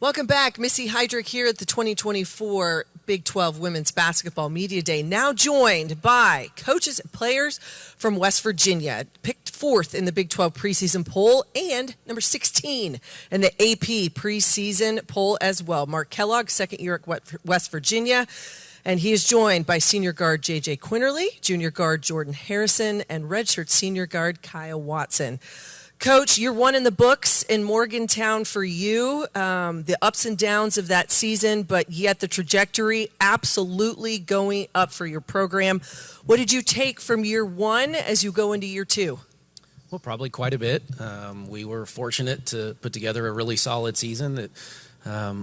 Welcome back. Missy Heydrich here at the 2024 Big 12 Women's Basketball Media Day, now joined by coaches and players from West Virginia, picked fourth in the Big 12 preseason poll and number 16 in the AP preseason poll as well. Mark Kellogg, second year at West Virginia, and he is joined by senior guard J.J. Quinerly, junior guard Jordan Harrison, and redshirt senior guard Kylie Watson. Coach, year one in the books in Morgantown for you. The ups and downs of that season, but yet the trajectory absolutely going up for your program. What did you take from year one as you go into year two? Well, probably quite a bit. We were fortunate to put together a really solid season that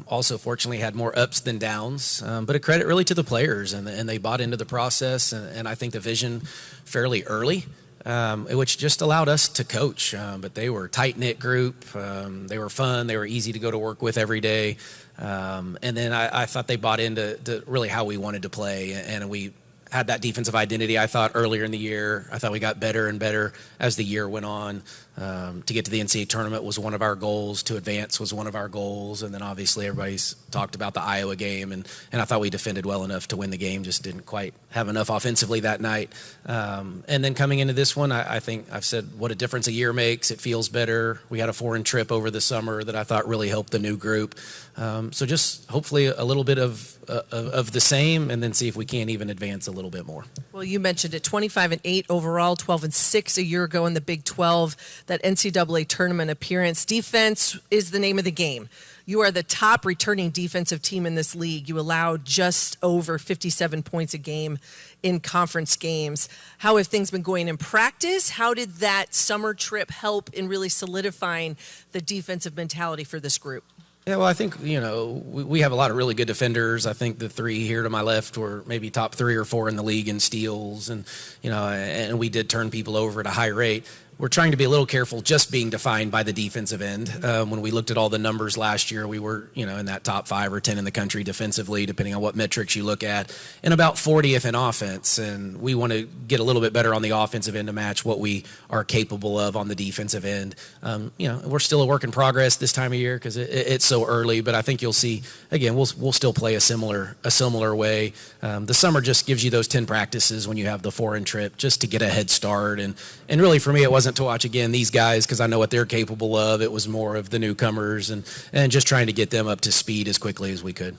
also fortunately had more ups than downs, but a credit really to the players, and they bought into the process, and I think the vision fairly early. Which just allowed us to coach. But they were a tight-knit group. They were fun. They were easy to go to work with every day. And then I thought they bought into really how we wanted to play. And we had that defensive identity, I thought, earlier in the year. I thought we got better and better as the year went on. To get to the NCAA tournament was one of our goals. To advance was one of our goals. And then obviously everybody's talked about the Iowa game. And I thought we defended well enough to win the game, just didn't quite have enough offensively that night. And then coming into this one, I think I've said what a difference a year makes. It feels better. We had a foreign trip over the summer that I thought really helped the new group. So just hopefully a little bit of the same, and then see if we can't even advance a little bit more. Well, you mentioned it, 25-8 overall, 12-6 a year ago in the Big 12, that NCAA tournament appearance. Defense is the name of the game. You are the top returning defensive team in this league. You allowed just over 57 points a game in conference games. How have things been going in practice? How did that summer trip help in really solidifying the defensive mentality for this group? Yeah, well, I think, we have a lot of really good defenders. I think the three here to my left were maybe top 3 or 4 in the league in steals, and we did turn people over at a high rate. We're trying to be a little careful just being defined by the defensive end. When we looked at all the numbers last year, we were, in that top 5 or 10 in the country defensively, depending on what metrics you look at, and about 40th in offense. And we want to get a little bit better on the offensive end to match what we are capable of on the defensive end. We're still a work in progress this time of year because it's so early, but I think you'll see, again, we'll still play a similar way. The summer just gives you those 10 practices when you have the foreign trip just to get a head start. And really for me, it wasn't to watch again these guys because I know what they're capable of. It was more of the newcomers and just trying to get them up to speed as quickly as we could.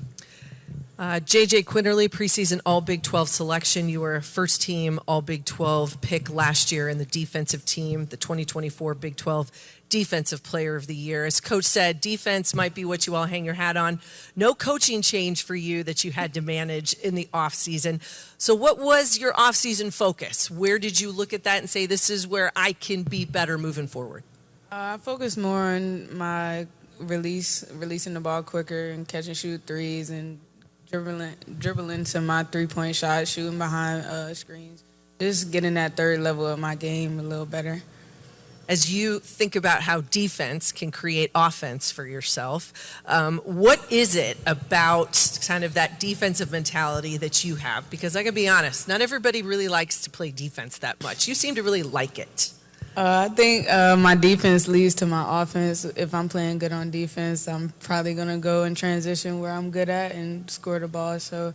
J.J. Quinerly, preseason All Big 12 selection. You were a first-team All Big 12 pick last year in the defensive team, the 2024 Big 12 Defensive Player of the Year. As Coach said, defense might be what you all hang your hat on. No coaching change for you that you had to manage in the offseason. So what was your offseason focus? Where did you look at that and say, this is where I can be better moving forward? I focused more on my releasing the ball quicker and catch and shoot threes and dribbling to my three-point shot, shooting behind screens, just getting that third level of my game a little better. As you think about how defense can create offense for yourself, what is it about kind of that defensive mentality that you have? Because I gotta be honest, not everybody really likes to play defense that much. You seem to really like it. I think my defense leads to my offense. If I'm playing good on defense, I'm probably going to go and transition where I'm good at and score the ball. So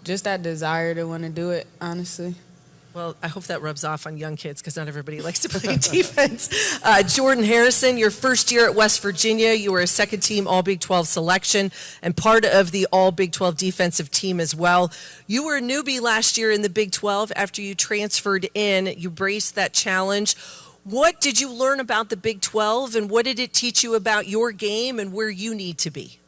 just that desire to want to do it, honestly. Well, I hope that rubs off on young kids because not everybody likes to play defense. Jordan Harrison, your first year at West Virginia, you were a second-team All-Big 12 selection and part of the All-Big 12 defensive team as well. You were a newbie last year in the Big 12. After you transferred in, you braced that challenge. What did you learn about the Big 12, and what did it teach you about your game and where you need to be?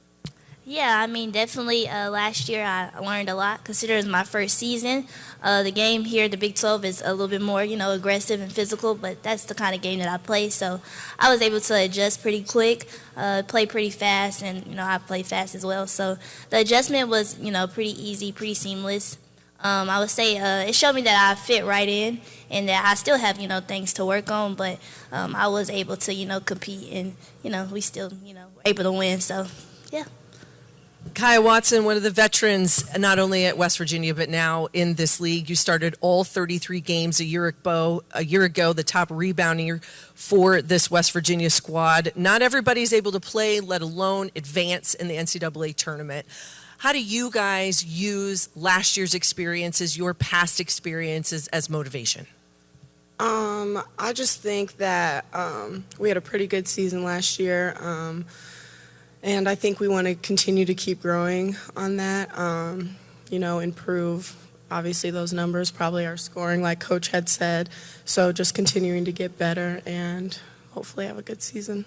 Yeah, I mean, definitely last year I learned a lot, considering it was my first season. The game here at the Big 12 is a little bit more, aggressive and physical, but that's the kind of game that I play. So I was able to adjust pretty quick, play pretty fast, and, I play fast as well. So the adjustment was, pretty easy, pretty seamless. I would say it showed me that I fit right in and that I still have, things to work on, but I was able to, compete and, we still, were able to win. So, yeah. Kylie Watson, one of the veterans, not only at West Virginia, but now in this league. You started all 33 games a year ago, the top rebounder for this West Virginia squad. Not everybody's able to play, let alone advance in the NCAA tournament. How do you guys use last year's experiences, your past experiences, as motivation? I just think that we had a pretty good season last year. And I think we want to continue to keep growing on that, improve, obviously, those numbers, probably our scoring, like Coach had said. So just continuing to get better and hopefully have a good season.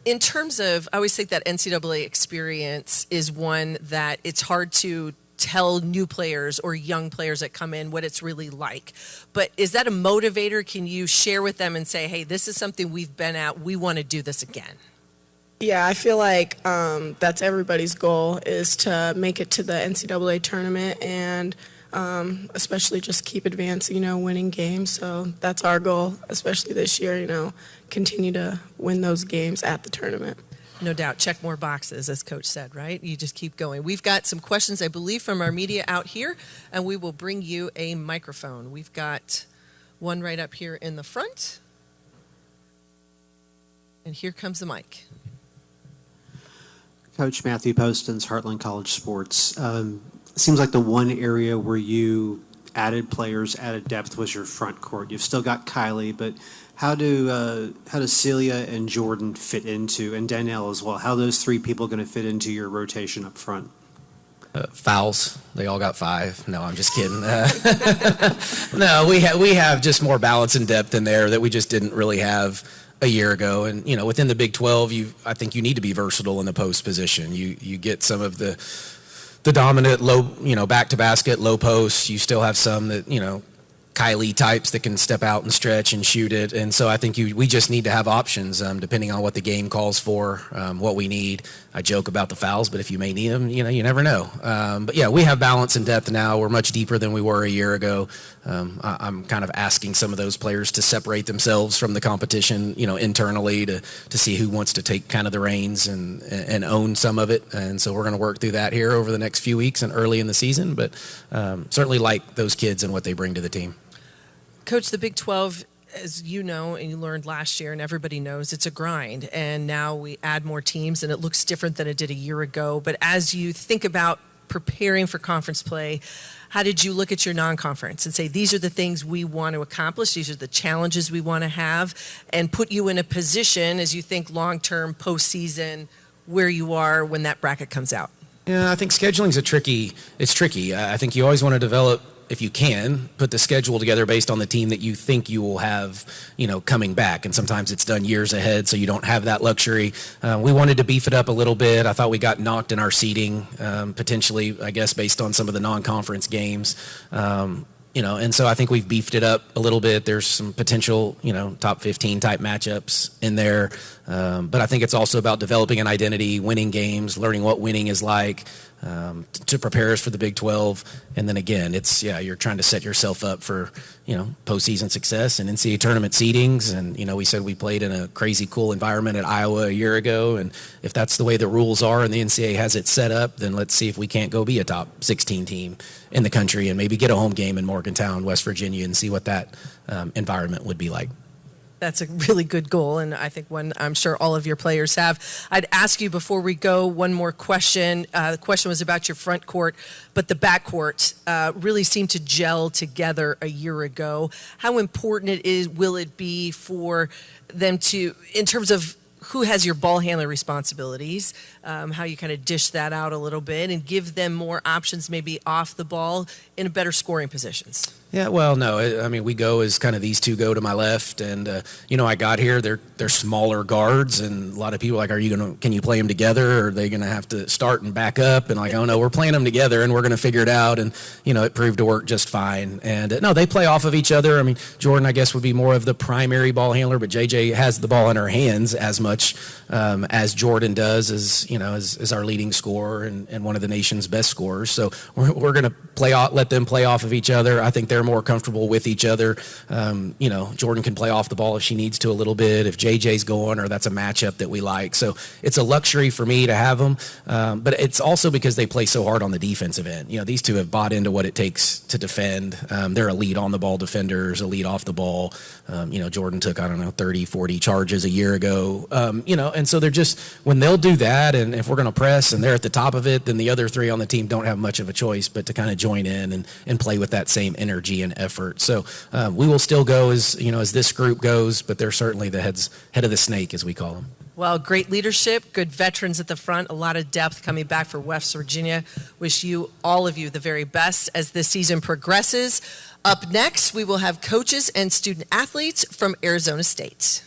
In terms of, I always think that NCAA experience is one that it's hard to tell new players or young players that come in what it's really like. But is that a motivator? Can you share with them and say, hey, this is something we've been at, we want to do this again? Yeah, I feel like that's everybody's goal, is to make it to the NCAA tournament and especially just keep advancing, winning games. So that's our goal, especially this year, continue to win those games at the tournament. No doubt. Check more boxes, as Coach said, right? You just keep going. We've got some questions, I believe, from our media out here, and we will bring you a microphone. We've got one right up here in the front. And here comes the mic. Coach Matthew Postins, Heartland College Sports. Seems like the one area where you added players, added depth was your front court. You've still got Kylie, but how does Celia and Jordan fit into, and Danielle as well? How are those three people going to fit into your rotation up front? Fouls. They all got 5. No, I'm just kidding. No, we have just more balance and depth in there that we just didn't really have a year ago. And, within the Big 12, I think you need to be versatile in the post position. You get some of the dominant low, back to basket, low posts. You still have some that, Kylie types that can step out and stretch and shoot it. And so I think we just need to have options depending on what the game calls for, what we need. I joke about the fouls, but if you may need them, you never know. But yeah, we have balance and depth now. We're much deeper than we were a year ago. I'm kind of asking some of those players to separate themselves from the competition, internally to see who wants to take kind of the reins and own some of it. And so we're going to work through that here over the next few weeks and early in the season, but certainly like those kids and what they bring to the team. Coach, the Big 12, as you know and you learned last year and everybody knows, it's a grind. And now we add more teams and it looks different than it did a year ago. But as you think about preparing for conference play, how did you look at your non-conference and say, these are the things we want to accomplish, these are the challenges we want to have, and put you in a position as you think long-term postseason where you are when that bracket comes out? Yeah, I think scheduling's tricky. I think you always want to develop, if you can, put the schedule together based on the team that you think you will have, coming back. And sometimes it's done years ahead, so you don't have that luxury. We wanted to beef it up a little bit. I thought we got knocked in our seeding, potentially, I guess, based on some of the non-conference games. And so I think we've beefed it up a little bit. There's some potential, top 15 type matchups in there. But I think it's also about developing an identity, winning games, learning what winning is like, to prepare us for the Big 12. And then again, you're trying to set yourself up for, postseason success and NCAA tournament seedings. And, we said we played in a crazy cool environment at Iowa a year ago. And if that's the way the rules are and the NCAA has it set up, then let's see if we can't go be a top 16 team in the country and maybe get a home game in Morgantown, West Virginia, and see what that environment would be like. That's a really good goal, and I think one I'm sure all of your players have. I'd ask you before we go one more question. The question was about your front court, but the back court really seemed to gel together a year ago. How important will it be for them to, in terms of who has your ball handler responsibilities, how you kind of dish that out a little bit and give them more options maybe off the ball in better scoring positions? Yeah, well, no, I mean, we go as kind of these two go to my left, and I got here. They're smaller guards, and a lot of people are like, can you play them together? Or are they gonna have to start and back up? And like, oh no, we're playing them together, and we're gonna figure it out. And it proved to work just fine. And no, they play off of each other. I mean, Jordan, I guess, would be more of the primary ball handler, but JJ has the ball in her hands as much as Jordan does, as our leading scorer and one of the nation's best scorers. So we're gonna let them play off of each other. I think they're they're more comfortable with each other. Jordan can play off the ball if she needs to a little bit, if JJ's going, or that's a matchup that we like. So it's a luxury for me to have them, but it's also because they play so hard on the defensive end. These two have bought into what it takes to defend. They're elite on the ball defenders, elite off the ball. Jordan took, 30, 40 charges a year ago. And so they're just, when they'll do that, and if we're going to press and they're at the top of it, then the other three on the team don't have much of a choice but to kind of join in and play with that same energy and effort. So we will still go as this group goes, but they're certainly the head of the snake, as we call them. Well, great leadership, good veterans at the front, a lot of depth coming back for West Virginia. Wish all of you the very best as this season progresses. Up next, we will have coaches and student athletes from Arizona State.